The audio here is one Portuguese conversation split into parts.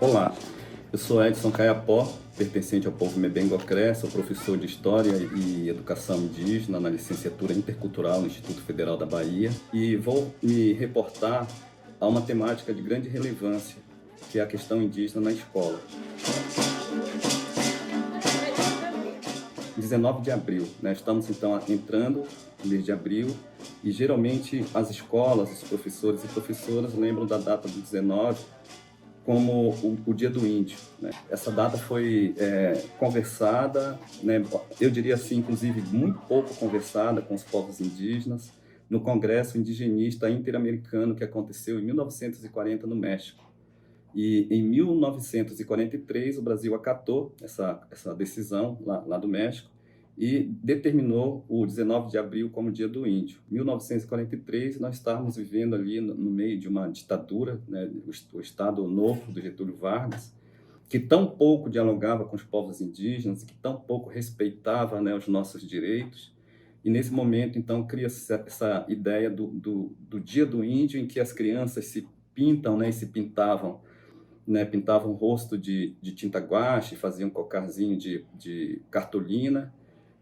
Olá, eu sou Edson Caiapó, pertencente ao povo Mebengocré, sou professor de História e Educação Indígena na licenciatura Intercultural no Instituto Federal da Bahia e vou me reportar a uma temática de grande relevância, que é a questão indígena na escola. 19 de abril, né? Estamos então entrando no mês de abril e geralmente as escolas, os professores e professoras lembram da data do 19 como o Dia do Índio, né? Essa data foi conversada, né? Eu diria assim, inclusive, muito pouco conversada com os povos indígenas no Congresso Indigenista Interamericano que aconteceu em 1940 no México. E em 1943 o Brasil acatou essa decisão lá do México e determinou o 19 de abril como Dia do Índio. Em 1943 nós estávamos vivendo ali no meio de uma ditadura, né, o Estado Novo do Getúlio Vargas, que tão pouco dialogava com os povos indígenas, que tão pouco respeitava, né, os nossos direitos. E nesse momento, então, cria-se essa ideia do Dia do Índio, em que as crianças se pintam, né, e se pintavam, né, pintavam o rosto de tinta guache, faziam um cocarzinho de cartolina,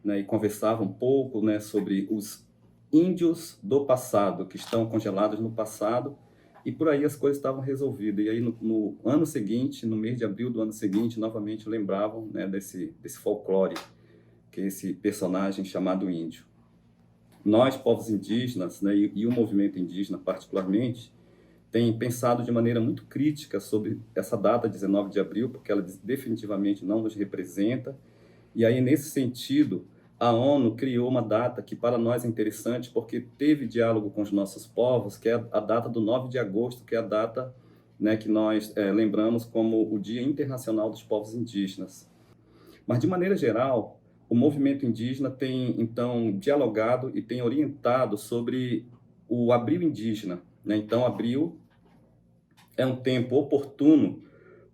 né, e conversavam um pouco, né, sobre os índios do passado, que estão congelados no passado, e por aí as coisas estavam resolvidas. E aí, no ano seguinte, no mês de abril do ano seguinte, novamente lembravam, né, desse folclore, que é esse personagem chamado índio. Nós, povos indígenas, né, e o movimento indígena particularmente, tem pensado de maneira muito crítica sobre essa data, 19 de abril, porque ela definitivamente não nos representa. E aí, nesse sentido, a ONU criou uma data que para nós é interessante, porque teve diálogo com os nossos povos, que é a data do 9 de agosto, que é a data, né, que nós lembramos como o Dia Internacional dos Povos Indígenas. Mas, de maneira geral, o movimento indígena tem, então, dialogado e tem orientado sobre o Abril Indígena, né? Então, abril é um tempo oportuno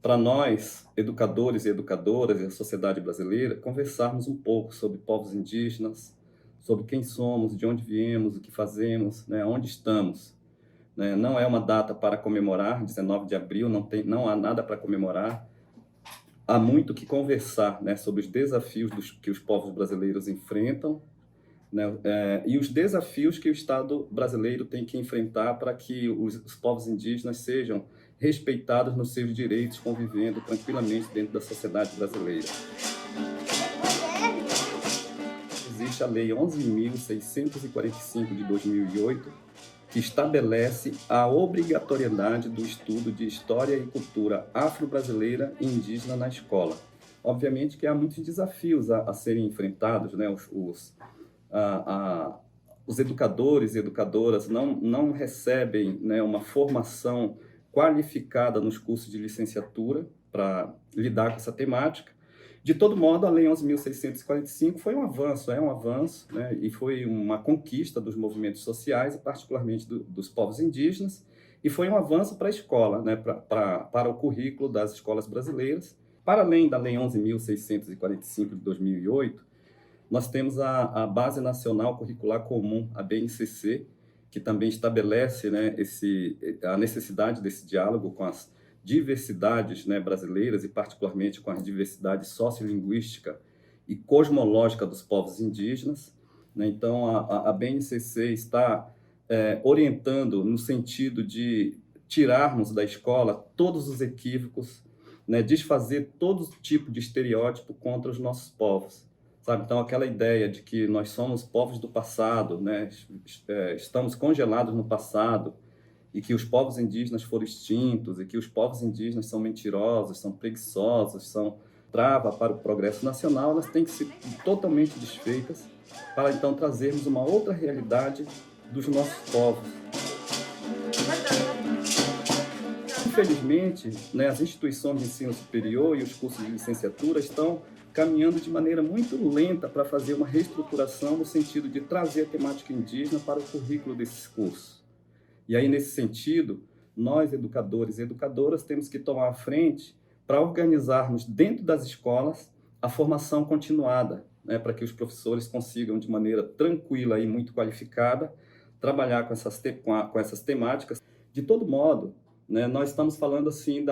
para nós, educadores e educadoras e a sociedade brasileira, conversarmos um pouco sobre povos indígenas, sobre quem somos, de onde viemos, o que fazemos, né, onde estamos. Né? Não é uma data para comemorar, 19 de abril, não há nada para comemorar. Há muito que conversar, né, sobre os desafios que os povos brasileiros enfrentam, né, e os desafios que o Estado brasileiro tem que enfrentar para que os povos indígenas sejam respeitados nos seus direitos, convivendo tranquilamente dentro da sociedade brasileira. Existe a Lei 11.645 de 2008, que estabelece a obrigatoriedade do estudo de história e cultura afro-brasileira e indígena na escola. Obviamente que há muitos desafios a serem enfrentados, né? Os educadores e educadoras não recebem, né, uma formação qualificada nos cursos de licenciatura para lidar com essa temática. De todo modo, a Lei 11.645 foi um avanço, é um avanço, né, e foi uma conquista dos movimentos sociais, e particularmente dos povos indígenas, e foi um avanço para a escola, né, para o currículo das escolas brasileiras. Para além da Lei 11.645 de 2008, nós temos a Base Nacional Curricular Comum, a BNCC, que também estabelece, né, a necessidade desse diálogo com as diversidades, né, brasileiras, e particularmente com a diversidade sociolinguística e cosmológica dos povos indígenas. Né? Então, a BNCC está orientando no sentido de tirarmos da escola todos os equívocos, né, desfazer todo tipo de estereótipo contra os nossos povos. Sabe? Então, aquela ideia de que nós somos povos do passado, né? Estamos congelados no passado, e que os povos indígenas foram extintos, e que os povos indígenas são mentirosos, são preguiçosos, são trava para o progresso nacional, elas têm que ser totalmente desfeitas para, então, trazermos uma outra realidade dos nossos povos. Infelizmente, né, as instituições de ensino superior e os cursos de licenciatura estão caminhando de maneira muito lenta para fazer uma reestruturação no sentido de trazer a temática indígena para o currículo desses cursos. E aí, nesse sentido, nós, educadores e educadoras, temos que tomar a frente para organizarmos dentro das escolas a formação continuada, né, para que os professores consigam, de maneira tranquila e muito qualificada, trabalhar com essas temáticas. De todo modo, né? Nós estamos falando assim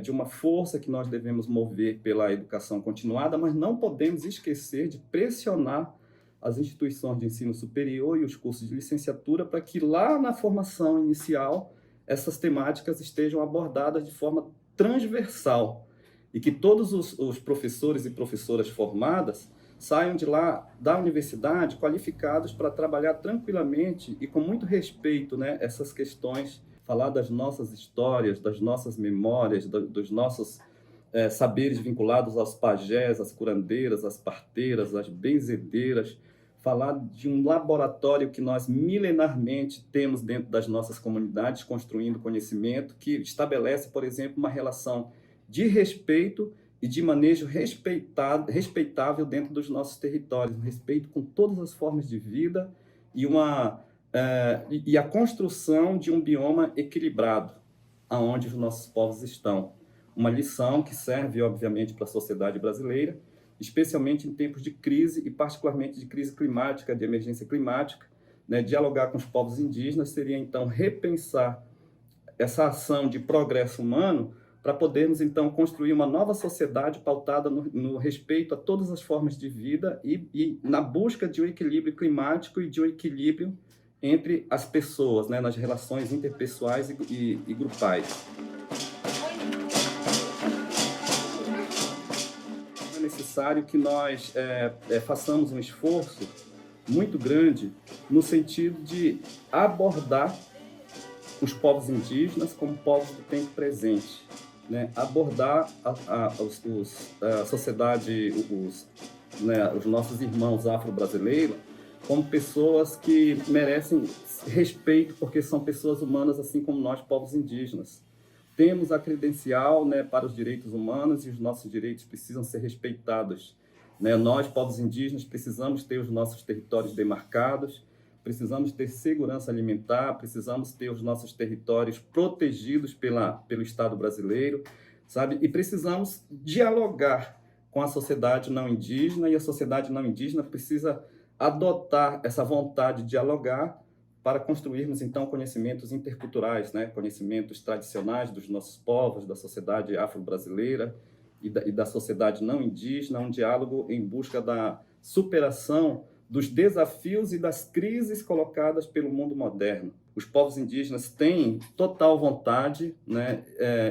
de uma força que nós devemos mover pela educação continuada, mas não podemos esquecer de pressionar as instituições de ensino superior e os cursos de licenciatura para que lá na formação inicial essas temáticas estejam abordadas de forma transversal e que todos os professores e professoras formadas saiam de lá da universidade qualificados para trabalhar tranquilamente e com muito respeito, né, essas questões, falar das nossas histórias, das nossas memórias, dos nossos saberes vinculados aos pajés, às curandeiras, às parteiras, às benzedeiras, falar de um laboratório que nós milenarmente temos dentro das nossas comunidades, construindo conhecimento, que estabelece, por exemplo, uma relação de respeito e de manejo respeitável dentro dos nossos territórios, um respeito com todas as formas de vida e a construção de um bioma equilibrado, aonde os nossos povos estão. Uma lição que serve, obviamente, para a sociedade brasileira, especialmente em tempos de crise e particularmente de crise climática, de emergência climática, né? Dialogar com os povos indígenas seria, então, repensar essa ação de progresso humano para podermos, então, construir uma nova sociedade pautada no respeito a todas as formas de vida e na busca de um equilíbrio climático e de um equilíbrio entre as pessoas, né? Nas relações interpessoais e grupais. É necessário que nós façamos um esforço muito grande no sentido de abordar os povos indígenas como povos do tempo presente, né? Abordar a sociedade, os nossos irmãos afro-brasileiros como pessoas que merecem respeito porque são pessoas humanas assim como nós, povos indígenas. Temos a credencial, né, para os direitos humanos e os nossos direitos precisam ser respeitados, né? Nós, povos indígenas, precisamos ter os nossos territórios demarcados, precisamos ter segurança alimentar, precisamos ter os nossos territórios protegidos pelo Estado brasileiro, sabe? E precisamos dialogar com a sociedade não indígena e a sociedade não indígena precisa adotar essa vontade de dialogar para construirmos, então, conhecimentos interculturais, né? Conhecimentos tradicionais dos nossos povos, da sociedade afro-brasileira e da sociedade não indígena, um diálogo em busca da superação dos desafios e das crises colocadas pelo mundo moderno. Os povos indígenas têm total vontade, né,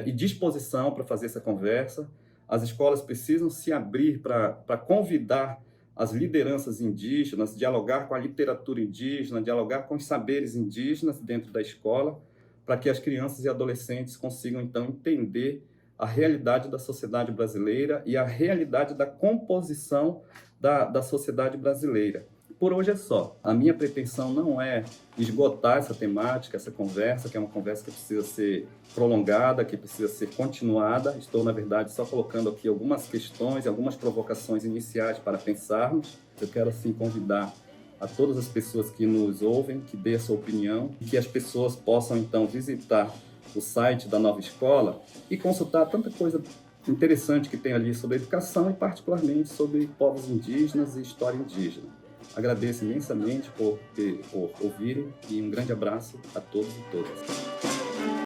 e disposição para fazer essa conversa. As escolas precisam se abrir para convidar as lideranças indígenas, dialogar com a literatura indígena, dialogar com os saberes indígenas dentro da escola, para que as crianças e adolescentes consigam, então, entender a realidade da sociedade brasileira e a realidade da composição da sociedade brasileira. Por hoje é só. A minha pretensão não é esgotar essa temática, essa conversa, que é uma conversa que precisa ser prolongada, que precisa ser continuada. Estou, na verdade, só colocando aqui algumas questões, algumas provocações iniciais para pensarmos. Eu quero, assim, convidar a todas as pessoas que nos ouvem, que dê a sua opinião, e que as pessoas possam, então, visitar o site da Nova Escola e consultar tanta coisa interessante que tem ali sobre educação e, particularmente, sobre povos indígenas e história indígena. Agradeço imensamente por ouvirem e um grande abraço a todos e todas.